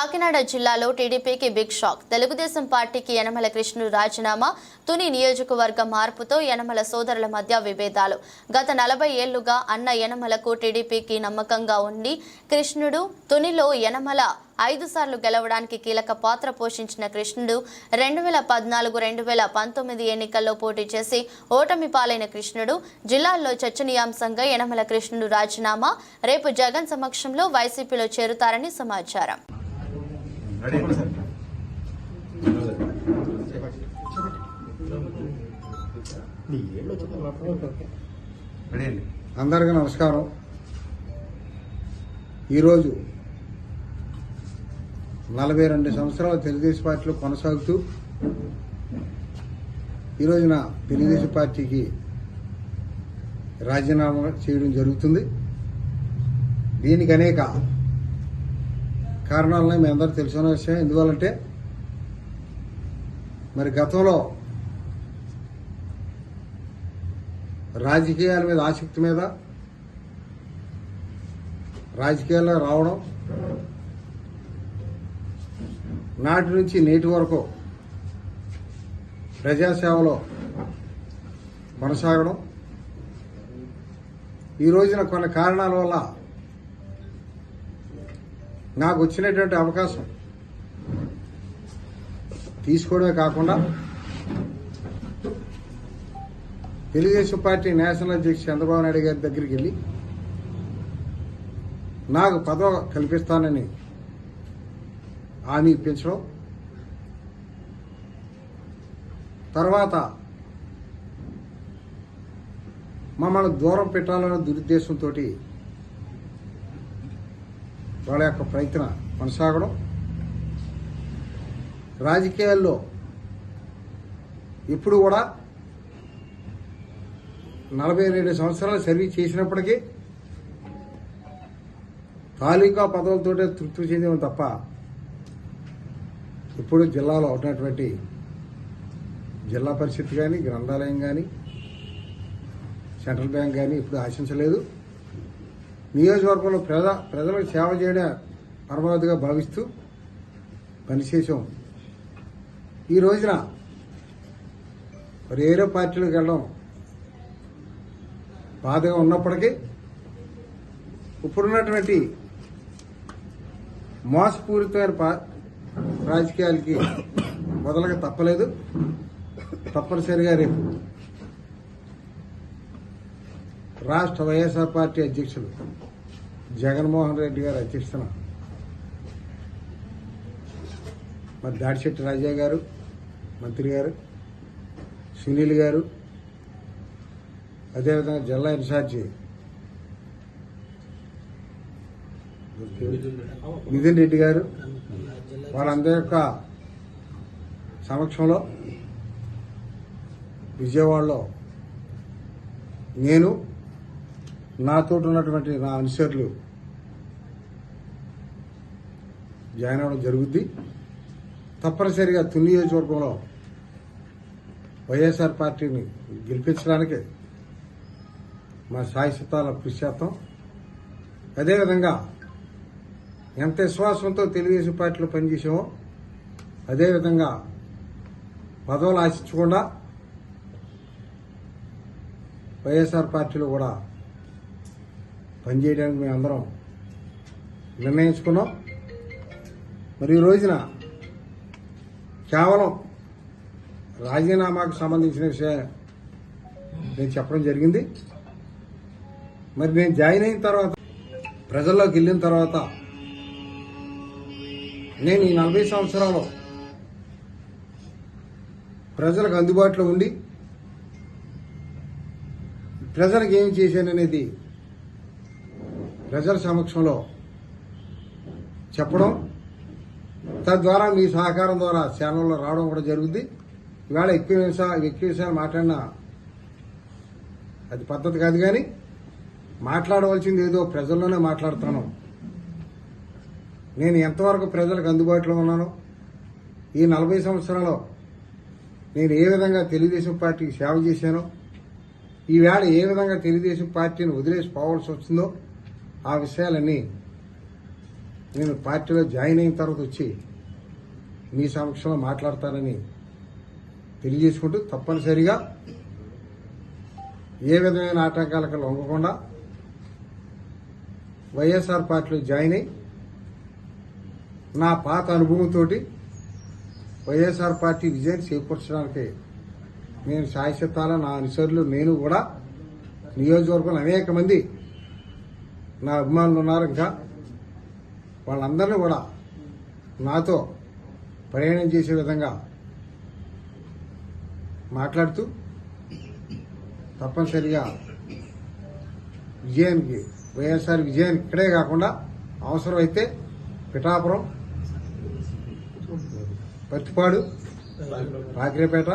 కాకినాడ జిల్లాలో టీడీపీకి big shock. Telugu Desam పార్టీకి యనమల కృష్ణుడు రాజీనామా, తుని నియోజకవర్గ మార్పుతో యనమల సోదరుల మధ్య విభేదాలు. గత 40 ఏళ్లుగా అన్న యనమలకు టీడీపీకి నమ్మకంగా ఉండి కృష్ణుడు తునిలో యనమల 5 సార్లు గెలవడానికి కీలక పాత్ర పోషించిన కృష్ణుడు 2014-2019 ఎన్నికల్లో పోటీ చేసి ఓటమి పాలైన కృష్ణుడు జిల్లాల్లో చర్చనీయాంశంగా యనమల కృష్ణుడు రాజీనామా, రేపు జగన్ సమక్షంలో వైసీపీలో చేరుతారని సమాచారం. అందరికీ నమస్కారం. ఈరోజు 42 సంవత్సరాల తెలుగుదేశం పార్టీలో కొనసాగుతూ ఈరోజున తెలుగుదేశం పార్టీకి రాజీనామా చేయడం జరుగుతుంది. దీనికి అనేక కారణాలను మీ అందరూ తెలుసుకున్న విషయం. ఎందువల్లంటే మరి గతంలో రాజకీయాల మీద ఆసక్తి మీద రాజకీయాల్లో రావడం, నాటి నుంచి నేటి వరకు ప్రజాసేవలో కొనసాగడం, ఈ రోజున కొన్ని కారణాల వల్ల నాకు వచ్చినటువంటి అవకాశం తీసుకోవడమే కాకుండా తెలుగుదేశం పార్టీ నేషనల్ అధ్యక్షుడు చంద్రబాబు నాయుడు గారి దగ్గరికి వెళ్ళి నాకు పదవి కల్పిస్తానని హామీ ఇప్పించడం, తర్వాత మమ్మల్ని దూరం పెట్టాలనే దురుద్దేశంతో వాళ్ళ యొక్క ప్రయత్నం కొనసాగడం, రాజకీయాల్లో ఇప్పుడు కూడా 42 సంవత్సరాలు సర్వీస్ చేసినప్పటికీ తాలూకా పదవులతోటే తృప్తి చెందేమో తప్ప ఇప్పుడు జిల్లాలో ఉన్నటువంటి జిల్లా పరిషత్ కానీ, గ్రంథాలయం కానీ, సెంట్రల్ బ్యాంక్ కానీ ఇప్పుడు ఆశించలేదు. నియోజకవర్గంలో ప్రజలకు సేవ చేయడం పరమావధిగా భావిస్తూ పనిచేసాం. ఈ రోజున మరి వేరే పార్టీలకు వెళ్ళడం బాధగా ఉన్నప్పటికీ ఇప్పుడున్నటువంటి మోసపూరితమైన రాజకీయాలకి మొదలగా తప్పలేదు. తప్పనిసరిగా రేపు రాష్ట్ర వైఎస్ఆర్ పార్టీ అధ్యక్షులు జగన్మోహన్ రెడ్డి గారు అధ్యక్షతన మరి దాడిశెట్టి రాజా గారు, మంత్రి గారు, సునీల్ గారు, అదేవిధంగా జిల్లా ఇన్ఛార్జి మిథున్ రెడ్డి గారు, వాళ్ళందరి యొక్క సమక్షంలో విజయవాడలో నేను, నాతో ఉన్నటువంటి నా అనుచరులు జాయిన్ అవ్వడం జరుగుద్ది. తప్పనిసరిగా తుని నియోజకవర్గంలో వైఎస్ఆర్ పార్టీని గెలిపించడానికి మా శాశ్వతాల కృషి చేస్తాం. అదేవిధంగా ఎంత విశ్వాసంతో తెలుగుదేశం పార్టీలో పనిచేసామో అదేవిధంగా పదవులు ఆశించకుండా వైఎస్ఆర్ పార్టీలో కూడా పనిచేయడానికి మేమందరం నిర్ణయించుకున్నాం. మరి ఈ రోజున కేవలం రాజీనామాకు సంబంధించిన విషయం నేను చెప్పడం జరిగింది. మరి నేను జాయిన్ అయిన తర్వాత, ప్రజల్లోకి వెళ్ళిన తర్వాత నేను ఈ 40 సంవత్సరాలు ప్రజలకు అందుబాటులో ఉండి ప్రజలకు ఏం చేశాననేది ప్రజల సమక్షంలో చెప్పడం, తద్వారా మీ సహకారం ద్వారా ఛానల్లో రావడం కూడా జరుగుద్ది. ఇవాళ ఎక్కువ విషయాలు మాట్లాడినా అది పద్ధతి కాదు, కానీ మాట్లాడవలసింది ఏదో ప్రజల్లోనే మాట్లాడుతాను. నేను ఎంతవరకు ప్రజలకు అందుబాటులో ఉన్నానో, ఈ 40 సంవత్సరాలు నేను ఏ విధంగా తెలుగుదేశం పార్టీకి సేవ చేశానో, ఈవేళ ఏ విధంగా తెలుగుదేశం పార్టీని వదిలేసి పోవాల్సి వస్తుందో ఆ విషయాలన్నీ నేను పార్టీలో జాయిన్ అయిన తర్వాత వచ్చి మీ సమక్షంలో మాట్లాడతానని తెలియజేసుకుంటూ తప్పనిసరిగా ఏ విధమైన ఆటంకాలకు లొంగకుండా వైఎస్ఆర్ పార్టీలో జాయిన్ అయి నా పాత అనుభవంతో వైఎస్ఆర్ పార్టీ విజయాన్ని చేకూర్చడానికి నేను శాశ్వతాల నా అనుచరులు నేను కూడా నియోజకవర్గంలో అనేక మంది నా అభిమానులు ఉన్నారు. ఇంకా వాళ్ళందరినీ కూడా నాతో ప్రయాణం చేసే విధంగా మాట్లాడుతూ తప్పనిసరిగా విజయానికి వైఎస్ఆర్ విజయానికి ఇక్కడే కాకుండా అవసరమైతే పిఠాపురం, పత్తిపాడు, రాకిరేపేట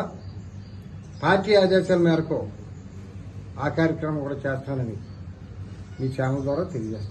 పార్టీ ఆదేశాల మేరకు ఆ కార్యక్రమం కూడా చేస్తానని మీ ఛానల్ ద్వారా తెలియజేస్తాను.